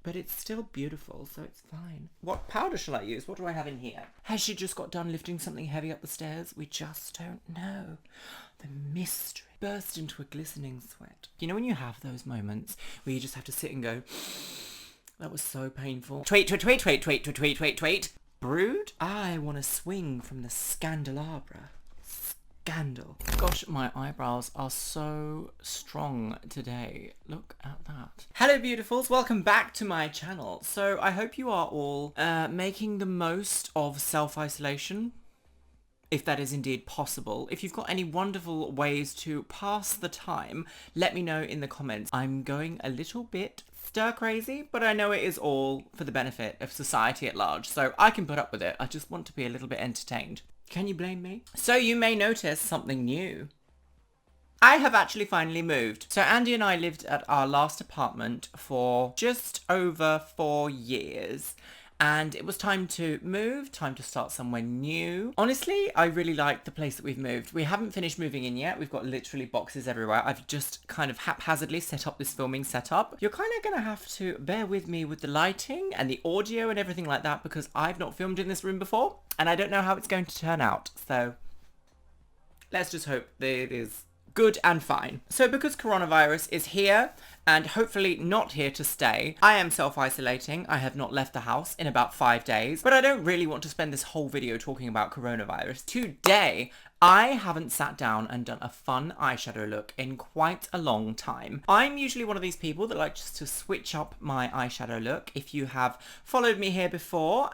but it's still beautiful, so it's fine. What powder shall I use? What do I have in here? Has she just got done lifting something heavy up the stairs? We just don't know. The mystery. Burst into a glistening sweat. You know when you have those moments where you just have to sit and go, that was so painful. Tweet. Brood? I want to swing from the candelabra. Scandal. Gosh, my eyebrows are so strong today. Look at that. Hello beautifuls, welcome back to my channel. So I hope you are all making the most of self-isolation, if that is indeed possible. If you've got any wonderful ways to pass the time, let me know in the comments. I'm going a little bit stir crazy, but I know it is all for the benefit of society at large, so I can put up with it. I just want to be a little bit entertained. Can you blame me? So you may notice something new. I have actually finally moved. So Andy and I lived at our last apartment for just over 4 years. And it was time to move, time to start somewhere new. Honestly, I really like the place that we've moved. We haven't finished moving in yet. We've got literally boxes everywhere. I've just kind of haphazardly set up this filming setup. You're kind of going to have to bear with me with the lighting and the audio and everything like that because I've not filmed in this room before and I don't know how it's going to turn out. So let's just hope that it is good and fine. So because coronavirus is here and hopefully not here to stay, I am self-isolating. I have not left the house in about 5 days, but I don't really want to spend this whole video talking about coronavirus. Today, I haven't sat down and done a fun eyeshadow look in quite a long time. I'm usually one of these people that like just to switch up my eyeshadow look. If you have followed me here before,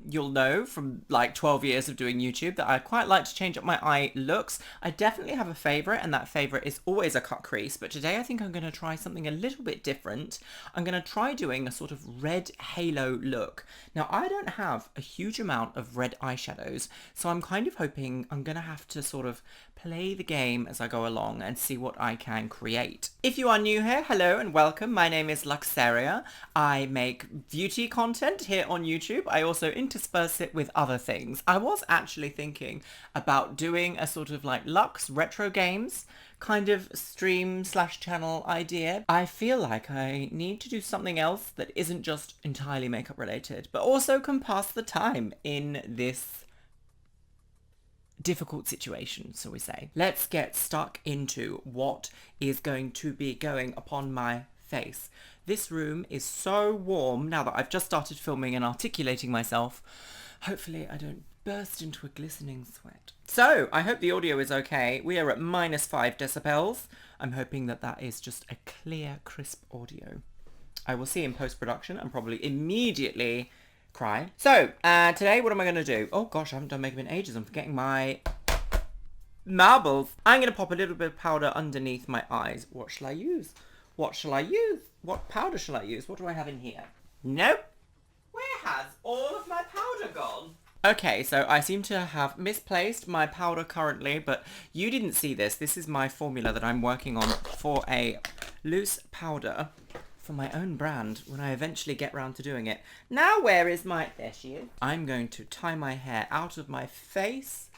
you'll know from like 12 years of doing YouTube that I quite like to change up my eye looks. I definitely have a favourite, and that favourite is always a cut crease, but today I think I'm going to try something a little bit different. I'm going to try doing a sort of red halo look. Now, I don't have a huge amount of red eyeshadows, so I'm kind of hoping I'm going to have to sort of play the game as I go along and see what I can create. If you are new here, hello and welcome. My name is Luxeria. I make beauty content here on YouTube. I also intersperse it with other things. I was actually thinking about doing a sort of like Lux retro games kind of stream slash channel idea. I feel like I need to do something else that isn't just entirely makeup related, but also can pass the time in this difficult situation, so we say. Let's get stuck into what is going to be going upon my face. This room is so warm now that I've just started filming and articulating myself. Hopefully I don't burst into a glistening sweat. So, I hope the audio is okay. We are at -5 decibels. I'm hoping that that is just a clear, crisp audio. I will see in post-production and probably immediately cry. So, today what am I going to do? Oh gosh, I haven't done makeup in ages. I'm forgetting my marbles. I'm going to pop a little bit of powder underneath my eyes. What shall I use? What shall I use? What powder shall I use? What do I have in here? Nope. Where has all of my powder gone? Okay, so I seem to have misplaced my powder currently, but you didn't see this. This is my formula that I'm working on for a loose powder for my own brand when I eventually get round to doing it. Now where is my... There she is. I'm going to tie my hair out of my face.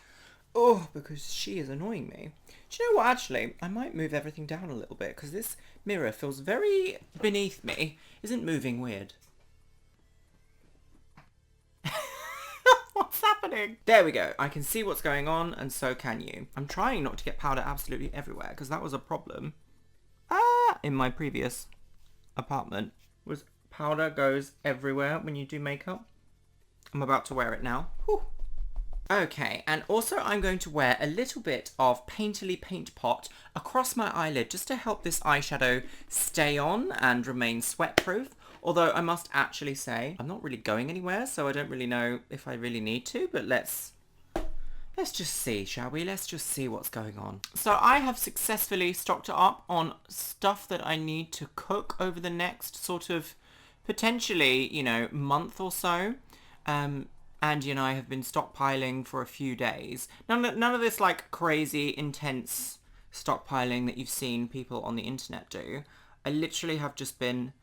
Oh, because she is annoying me. Do you know what, actually? I might move everything down a little bit because this mirror feels very beneath me. Isn't moving weird? What's happening? There we go. I can see what's going on and so can you. I'm trying not to get powder absolutely everywhere because that was a problem. In my previous apartment was powder goes everywhere when you do makeup. I'm about to wear it now. Whew. Okay, and also I'm going to wear a little bit of Painterly Paint Pot across my eyelid just to help this eyeshadow stay on and remain sweat proof. Although I must actually say I'm not really going anywhere, so I don't really know if I really need to, but let's just see, shall we? Let's just see what's going on. So I have successfully stocked up on stuff that I need to cook over the next sort of potentially, you know, month or so. Andy and I have been stockpiling for a few days. None of this like crazy intense stockpiling that you've seen people on the internet do. I literally have just been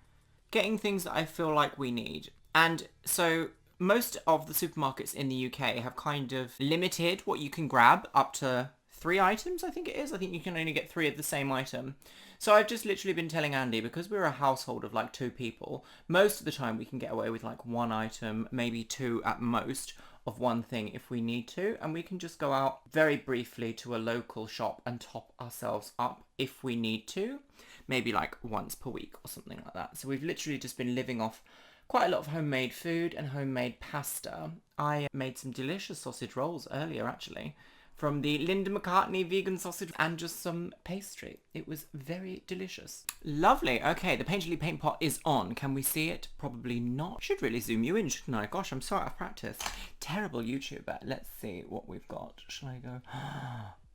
getting things that I feel like we need. And so most of the supermarkets in the UK have kind of limited what you can grab up to 3 items, I think it is. I think you can only get 3 of the same item. So I've just literally been telling Andy, because we're a household of like 2 people, most of the time we can get away with like 1 item, maybe 2 at most, of one thing if we need to, and we can just go out very briefly to a local shop and top ourselves up if we need to, maybe like once per week or something like that. So we've literally just been living off quite a lot of homemade food and homemade pasta. I made some delicious sausage rolls earlier actually, from the Linda McCartney vegan sausage, and just some pastry. It was very delicious. Lovely. Okay, the Painterly paint pot is on. Can we see it? Probably not. Should really zoom you in, shouldn't I? Gosh, I'm so out of practice. Terrible YouTuber. Let's see what we've got. Shall I go?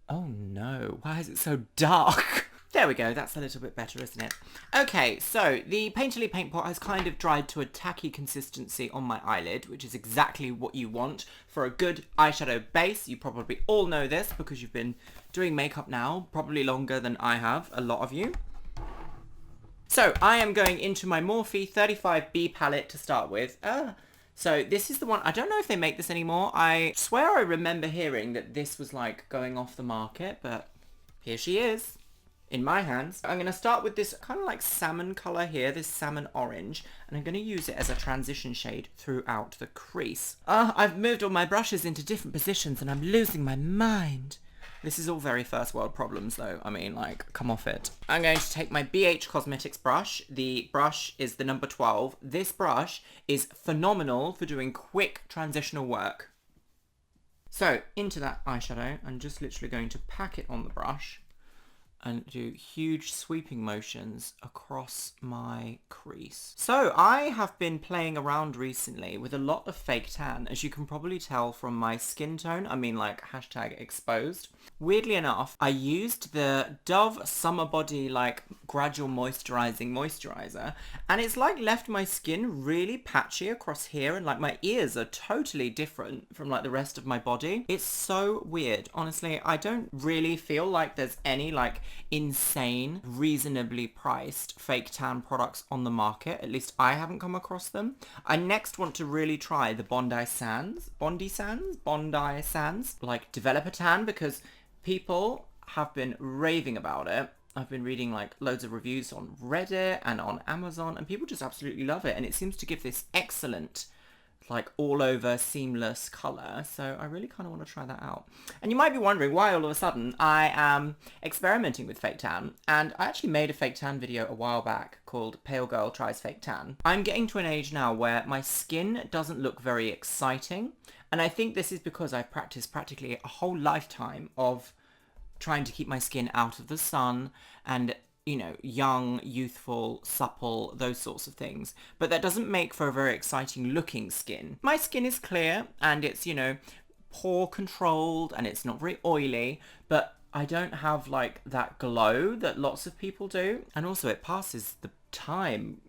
Oh no, why is it so dark? There we go, that's a little bit better, isn't it? Okay, so the Painterly paint pot has kind of dried to a tacky consistency on my eyelid, which is exactly what you want for a good eyeshadow base. You probably all know this because you've been doing makeup now, probably longer than I have, a lot of you. So I am going into my Morphe 35B palette to start with. So this is the one, I don't know if they make this anymore. I swear I remember hearing that this was like going off the market, but here she is in my hands. I'm going to start with this kind of like salmon colour here, this salmon orange, and I'm going to use it as a transition shade throughout the crease. I've moved all my brushes into different positions and I'm losing my mind. This is all very first world problems though. I mean, like, come off it. I'm going to take my BH Cosmetics brush. The brush is the number 12. This brush is phenomenal for doing quick transitional work. So, into that eyeshadow, I'm just literally going to pack it on the brush and do huge sweeping motions across my crease. So I have been playing around recently with a lot of fake tan, as you can probably tell from my skin tone. I mean, like, hashtag exposed. Weirdly enough, I used the Dove Summer Body like gradual moisturizing moisturizer, and it's like left my skin really patchy across here, and like my ears are totally different from like the rest of my body. It's so weird. Honestly, I don't really feel like there's any like insane, reasonably priced fake tan products on the market. At least I haven't come across them. I next want to really try the Bondi Sands, like developer tan, because people have been raving about it. I've been reading like loads of reviews on Reddit and on Amazon, and people just absolutely love it, and it seems to give this excellent like all over seamless colour. So I really kind of want to try that out. And you might be wondering why all of a sudden I am experimenting with fake tan, and I actually made a fake tan video a while back called Pale Girl Tries Fake Tan. I'm getting to an age now where my skin doesn't look very exciting, and I think this is because I've practiced practically a whole lifetime of trying to keep my skin out of the sun and, you know, young, youthful, supple, those sorts of things. But that doesn't make for a very exciting looking skin. My skin is clear and it's, you know, pore controlled and it's not very oily, but I don't have like that glow that lots of people do. And also it passes the time.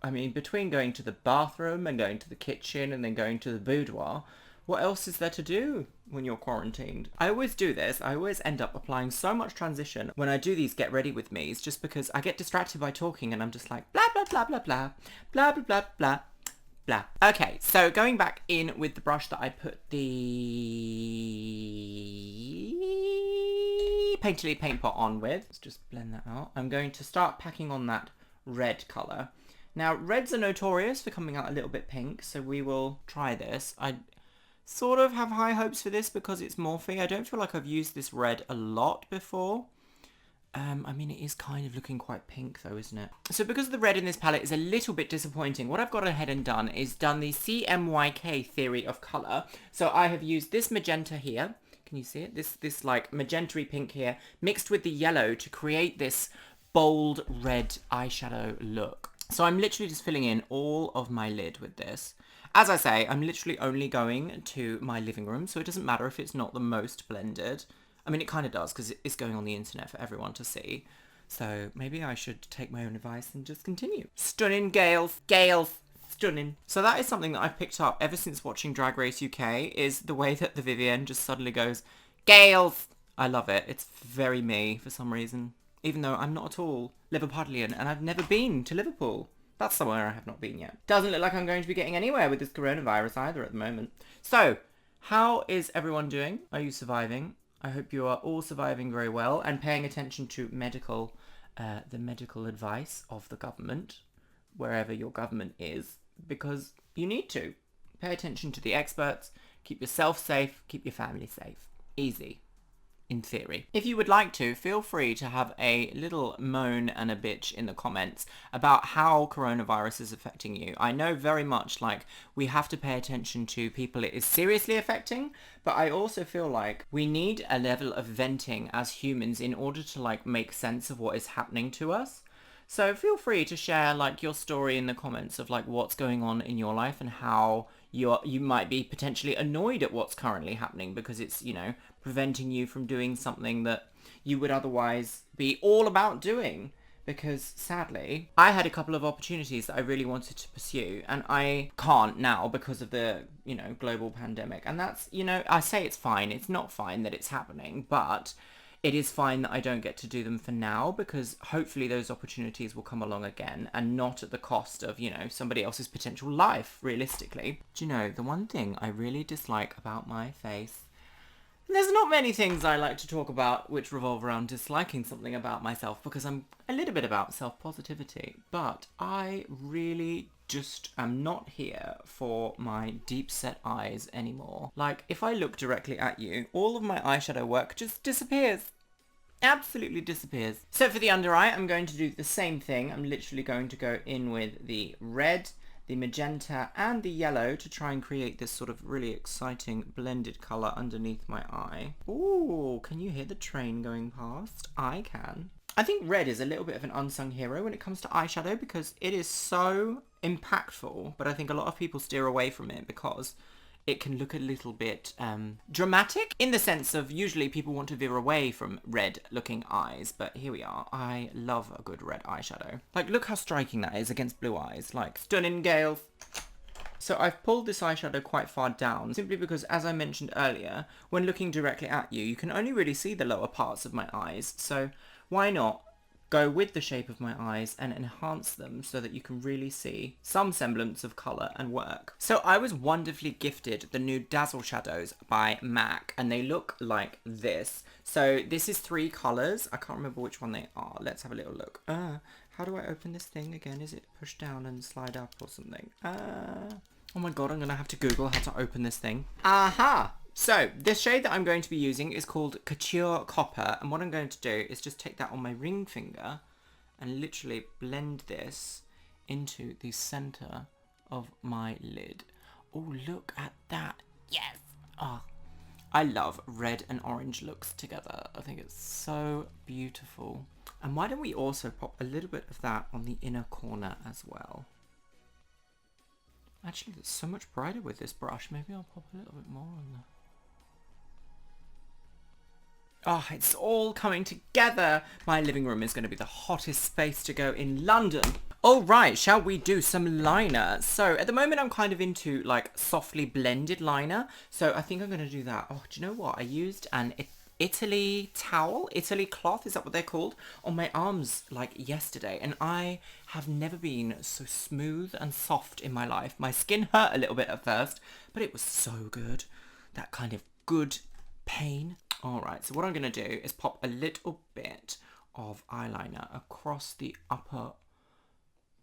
I mean, between going to the bathroom and going to the kitchen and then going to the boudoir, what else is there to do when you're quarantined? I always do this. I always end up applying so much transition when I do these get ready with me's, just because I get distracted by talking and I'm just like blah, blah, blah, blah, blah, blah, blah, blah, blah, blah. Okay, so going back in with the brush that I put the Painterly paint pot on with. Let's just blend that out. I'm going to start packing on that red colour. Now, reds are notorious for coming out a little bit pink, so we will try this. I sort of have high hopes for this because it's Morphe. I don't feel like I've used this red a lot before. I mean, it is kind of looking quite pink though, isn't it? So because the red in this palette is a little bit disappointing, what I've gone ahead and done is done the CMYK theory of colour. So I have used this magenta here. Can you see it? This like magenta-y pink here, mixed with the yellow to create this bold red eyeshadow look. So I'm literally just filling in all of my lid with this. As I say, I'm literally only going to my living room, so it doesn't matter if it's not the most blended. I mean, it kind of does, because it's going on the internet for everyone to see. So maybe I should take my own advice and just continue. Stunning, Gales. Gales. Stunning. So that is something that I've picked up ever since watching Drag Race UK, is the way that the Vivienne just suddenly goes, Gales. I love it. It's very me for some reason. Even though I'm not at all Liverpudlian, and I've never been to Liverpool. That's somewhere I have not been yet. Doesn't look like I'm going to be getting anywhere with this coronavirus either at the moment. So, how is everyone doing? Are you surviving? I hope you are all surviving very well and paying attention to the medical advice of the government, wherever your government is, because you need to. Pay attention to the experts, keep yourself safe, keep your family safe. Easy. In theory. If you would like to, feel free to have a little moan and a bitch in the comments about how coronavirus is affecting you. I know very much like we have to pay attention to people it is seriously affecting, but I also feel like we need a level of venting as humans in order to like make sense of what is happening to us. So feel free to share like your story in the comments of like what's going on in your life and how you might be potentially annoyed at what's currently happening because it's, you know, preventing you from doing something that you would otherwise be all about doing. Because sadly, I had a couple of opportunities that I really wanted to pursue and I can't now because of the, you know, global pandemic. And that's, you know, I say it's fine. It's not fine that it's happening, but it is fine that I don't get to do them for now because hopefully those opportunities will come along again and not at the cost of, you know, somebody else's potential life, realistically. Do you know, the one thing I really dislike about my face, there's not many things I like to talk about which revolve around disliking something about myself because I'm a little bit about self-positivity, but I really just am not here for my deep set eyes anymore. Like, if I look directly at you, all of my eyeshadow work just disappears. Absolutely disappears. So for the under eye, I'm going to do the same thing. I'm literally going to go in with the red, the magenta, and the yellow to try and create this sort of really exciting blended colour underneath my eye. Ooh, can you hear the train going past? I can. I think red is a little bit of an unsung hero when it comes to eyeshadow because it is so impactful, but I think a lot of people steer away from it because it can look a little bit dramatic in the sense of usually people want to veer away from red looking eyes, but here we are. I love a good red eyeshadow. Like, look how striking that is against blue eyes. Like, stunning, Gale. So I've pulled this eyeshadow quite far down simply because, as I mentioned earlier, when looking directly at you, you can only really see the lower parts of my eyes. So why not go with the shape of my eyes and enhance them so that you can really see some semblance of colour and work. So I was wonderfully gifted the new Dazzle Shadows by MAC and they look like this. So this is 3 colours. I can't remember which one they are. Let's have a little look. How do I open this thing again? Is it push down and slide up or something? Oh my god, I'm going to have to Google how to open this thing. Aha! So, this shade that I'm going to be using is called Couture Copper, and what I'm going to do is just take that on my ring finger and literally blend this into the centre of my lid. Oh, look at that. Yes! Oh, I love red and orange looks together. I think it's so beautiful. And why don't we also pop a little bit of that on the inner corner as well? Actually, it's so much brighter with this brush. Maybe I'll pop a little bit more on there. Oh, it's all coming together. My living room is going to be the hottest space to go in London. All right, shall we do some liner? So at the moment, I'm kind of into like softly blended liner. So I think I'm going to do that. Oh, do you know what? I used an Italy cloth, is that what they're called, on my arms like yesterday. And I have never been so smooth and soft in my life. My skin hurt a little bit at first, but it was so good. That kind of good pain. Alright, so what I'm going to do is pop a little bit of eyeliner across the upper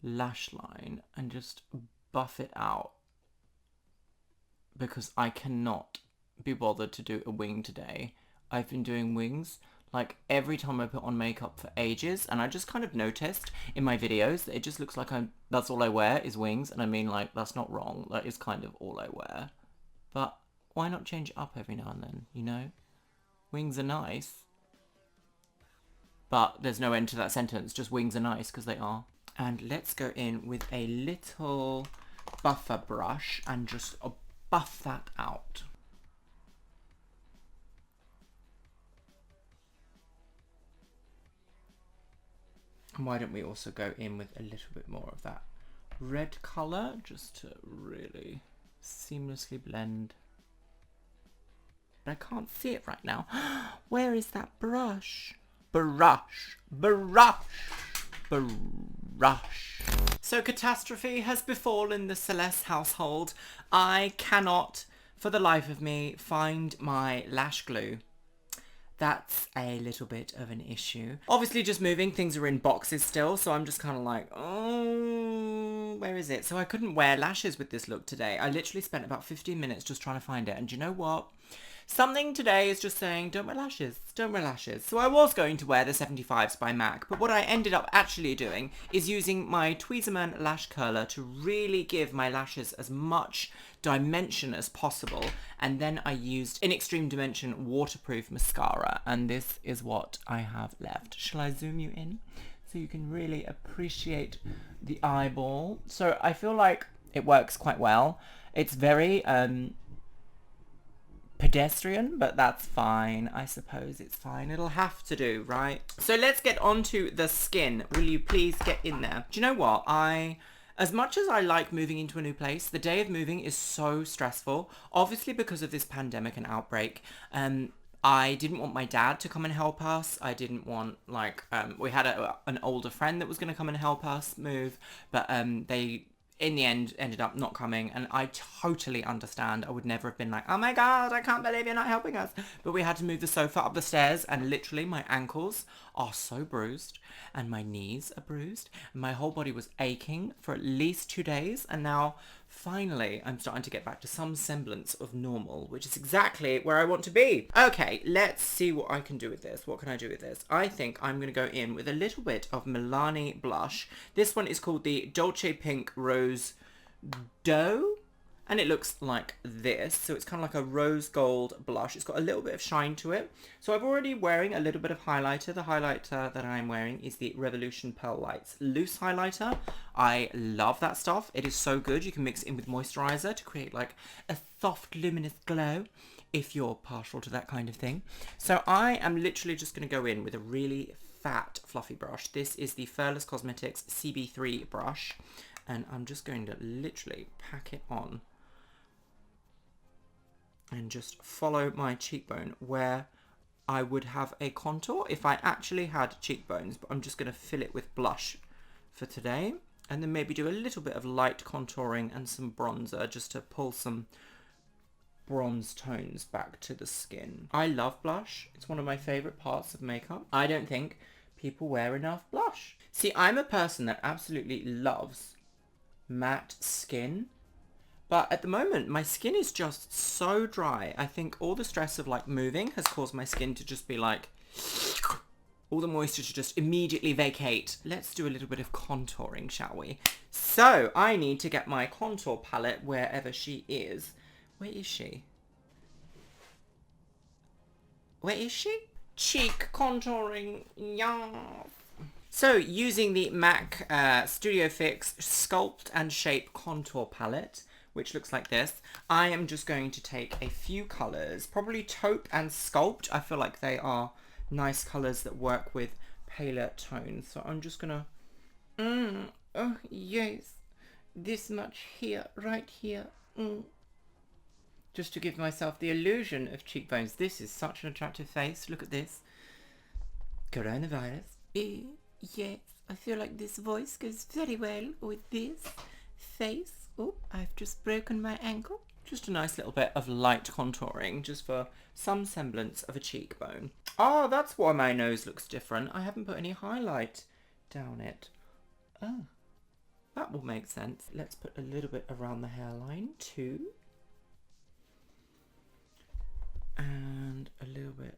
lash line and just buff it out because I cannot be bothered to do a wing today. I've been doing wings like every time I put on makeup for ages, and I just kind of noticed in my videos that it just looks like that's all I wear is wings, and I mean, like, that's not wrong. That is kind of all I wear. But why not change it up every now and then, you know? Wings are nice. But there's no end to that sentence, just wings are nice, because they are. And let's go in with a little buffer brush and just buff that out. And why don't we also go in with a little bit more of that red colour, just to really seamlessly blend. But I can't see it right now. Where is that brush? Brush. So catastrophe has befallen the Celeste household. I cannot, for the life of me, find my lash glue. that's a little bit of an issue. Obviously just moving, things are in boxes still, so I'm just kind of like, oh, where is it? So I couldn't wear lashes with this look today. I literally spent about 15 minutes just trying to find it, and you know what? Something today is just saying, don't wear lashes, don't wear lashes. So I was going to wear the 75s by MAC, but what I ended up actually doing is using my Tweezerman lash curler to really give my lashes as much dimension as possible. And then I used In Extreme Dimension waterproof mascara, and this is what I have left. Shall I zoom you in so you can really appreciate the eyeball? So I feel like it works quite well. It's very, pedestrian, but that's fine. I suppose it's fine. It'll have to do, right? So let's get on to the skin. Will you please get in there? Do you know what? As much as I like moving into a new place, the day of moving is so stressful. Obviously because of this pandemic and outbreak, I didn't want my dad to come and help us. I didn't want, like, we had an older friend that was going to come and help us move, but they in the end ended up not coming, and I totally understand. I would never have been like, oh my god, I can't believe you're not helping us. But we had to move the sofa up the stairs, and literally my ankles are so bruised and my knees are bruised and my whole body was aching for at least 2 days, and now finally I'm starting to get back to some semblance of normal, which is exactly where I want to be. Okay, let's see what I can do with this. What can I do with this? I think I'm going to go in with a little bit of Milani blush. This one is called the Dolce Pink Rose Dough, and it looks like this. So it's kind of like a rose gold blush. It's got a little bit of shine to it. So I'm already wearing a little bit of highlighter. The highlighter that I'm wearing is the Revolution Pearl Lights Loose Highlighter. I love that stuff. It is so good. You can mix it in with moisturizer to create like a soft luminous glow if you're partial to that kind of thing. So I am literally just going to go in with a really fat fluffy brush. This is the Furless Cosmetics CB3 brush, and I'm just going to literally pack it on and just follow my cheekbone where I would have a contour if I actually had cheekbones, but I'm just going to fill it with blush for today, and then maybe do a little bit of light contouring and some bronzer just to pull some bronze tones back to the skin. I love blush. It's one of my favorite parts of makeup. I don't think people wear enough blush. See, I'm a person that absolutely loves matte skin, but at the moment, my skin is just so dry. I think all the stress of like moving has caused my skin to just be like, all the moisture to just immediately vacate. Let's do a little bit of contouring, shall we? So I need to get my contour palette wherever she is. Where is she? Where is she? Cheek contouring, yeah. So using the MAC Studio Fix Sculpt and Shape Contour Palette, which looks like this, I am just going to take a few colours, probably Taupe and Sculpt. I feel like they are nice colours that work with paler tones. So I'm just gonna, oh yes, this much here, right here, just to give myself the illusion of cheekbones. This is such an attractive face. Look at this. Coronavirus. Yes, I feel like this voice goes very well with this face. Oh, I've just broken my ankle. Just a nice little bit of light contouring, just for some semblance of a cheekbone. Oh, that's why my nose looks different. I haven't put any highlight down it. Oh, that will make sense. Let's put a little bit around the hairline too. And a little bit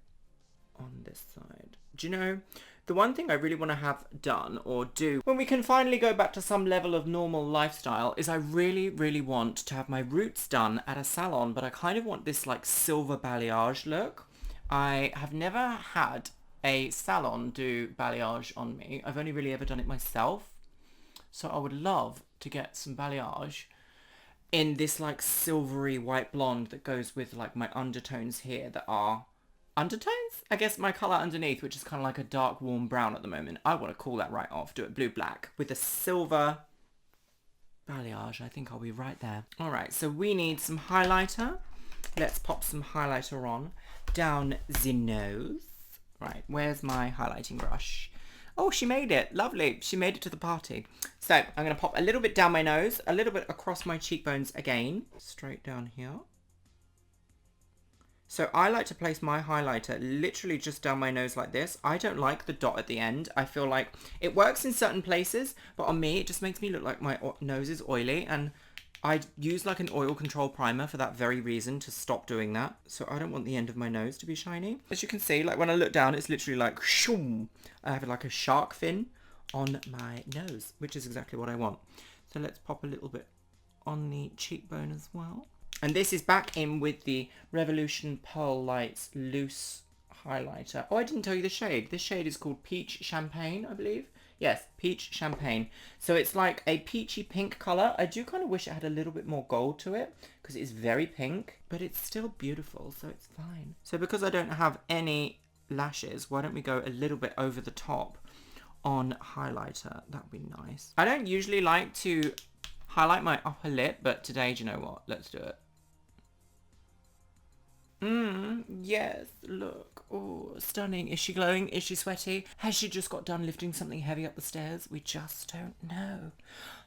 on this side. Do you know, the one thing I really want to have done or do when we can finally go back to some level of normal lifestyle is I really, really want to have my roots done at a salon, but I kind of want this like silver balayage look. I have never had a salon do balayage on me. I've only really ever done it myself. So I would love to get some balayage in this like silvery white blonde that goes with like my undertones here that are undertones? I guess my colour underneath, which is kind of like a dark warm brown at the moment. I want to call that right off. Do it blue black with a silver balayage. I think I'll be right there. Alright, so we need some highlighter. Let's pop some highlighter on down the nose. Right, where's my highlighting brush? Oh, she made it. Lovely. She made it to the party. So I'm going to pop a little bit down my nose, a little bit across my cheekbones again. Straight down here. So I like to place my highlighter literally just down my nose like this. I don't like the dot at the end. I feel like it works in certain places, but on me, it just makes me look like my nose is oily, and I use like an oil control primer for that very reason, to stop doing that. So I don't want the end of my nose to be shiny. As you can see, like when I look down, it's literally like shoom. I have like a shark fin on my nose, which is exactly what I want. So let's pop a little bit on the cheekbone as well. And this is back in with the Revolution Pearl Lights loose highlighter. Oh, I didn't tell you the shade. This shade is called Peach Champagne, I believe. Yes, Peach Champagne. So it's like a peachy pink colour. I do kind of wish it had a little bit more gold to it, because it is very pink, but it's still beautiful, so it's fine. So because I don't have any lashes, why don't we go a little bit over the top on highlighter? That would be nice. I don't usually like to highlight my upper lip, but today, do you know what? Let's do it. Yes, look. Oh, stunning. Is she glowing? Is she sweaty? Has she just got done lifting something heavy up the stairs? We just don't know.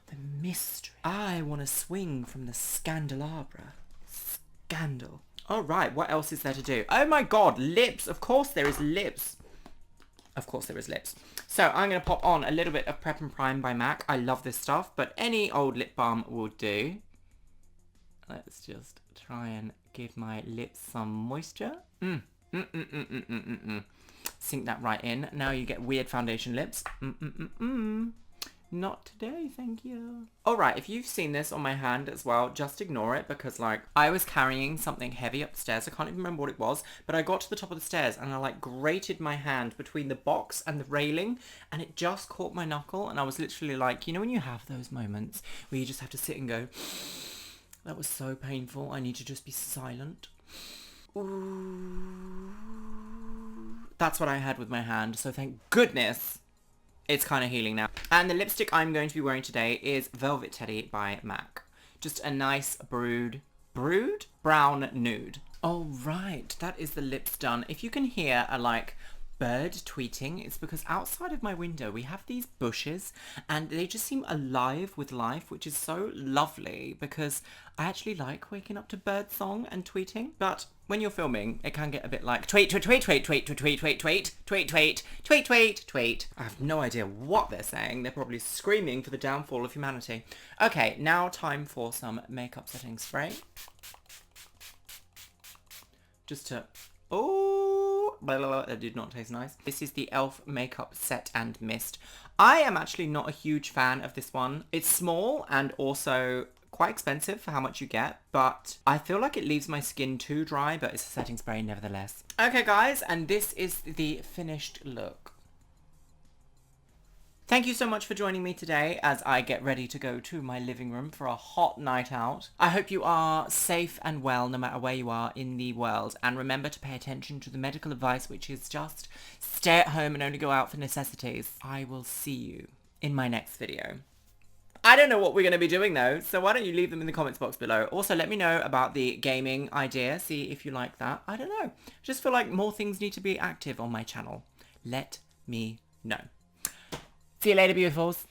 The mystery. I want to swing from the candelabra. Scandal. All right, what else is there to do? Oh my god, lips. Of course there is lips. Of course there is lips. So I'm going to pop on a little bit of Prep and Prime by MAC. I love this stuff, but any old lip balm will do. Let's just try and give my lips some moisture. Sink that right in. Now you get weird foundation lips. Not today, thank you. Alright, if you've seen this on my hand as well, just ignore it, because like I was carrying something heavy upstairs. I can't even remember what it was, but I got to the top of the stairs and I like grated my hand between the box and the railing, and it just caught my knuckle, and I was literally like, you know when you have those moments where you just have to sit and go, that was so painful, I need to just be silent. Ooh. That's what I had with my hand, so thank goodness it's kind of healing now. And the lipstick I'm going to be wearing today is Velvet Teddy by MAC. Just a nice brown nude. All right, that is the lips done. If you can hear a like bird tweeting, it's because outside of my window we have these bushes and they just seem alive with life, which is so lovely, because I actually like waking up to bird song and tweeting. But when you're filming, it can get a bit like tweet, tweet, tweet, tweet, tweet, tweet, tweet, tweet, tweet, tweet, tweet, tweet, tweet, tweet. I have no idea what they're saying. They're probably screaming for the downfall of humanity. Okay, now time for some makeup setting spray. Just to... Oh, blah, blah, blah, that did not taste nice. This is the e.l.f. Makeup Set and Mist. I am actually not a huge fan of this one. It's small and also quite expensive for how much you get, but I feel like it leaves my skin too dry, but it's a setting spray nevertheless. Okay guys, and this is the finished look. Thank you so much for joining me today as I get ready to go to my living room for a hot night out. I hope you are safe and well no matter where you are in the world, and remember to pay attention to the medical advice, which is just stay at home and only go out for necessities. I will see you in my next video. I don't know what we're going to be doing though, so why don't you leave them in the comments box below. Also, let me know about the gaming idea, see if you like that. I don't know. I just feel like more things need to be active on my channel. Let me know. See you later, beautifuls.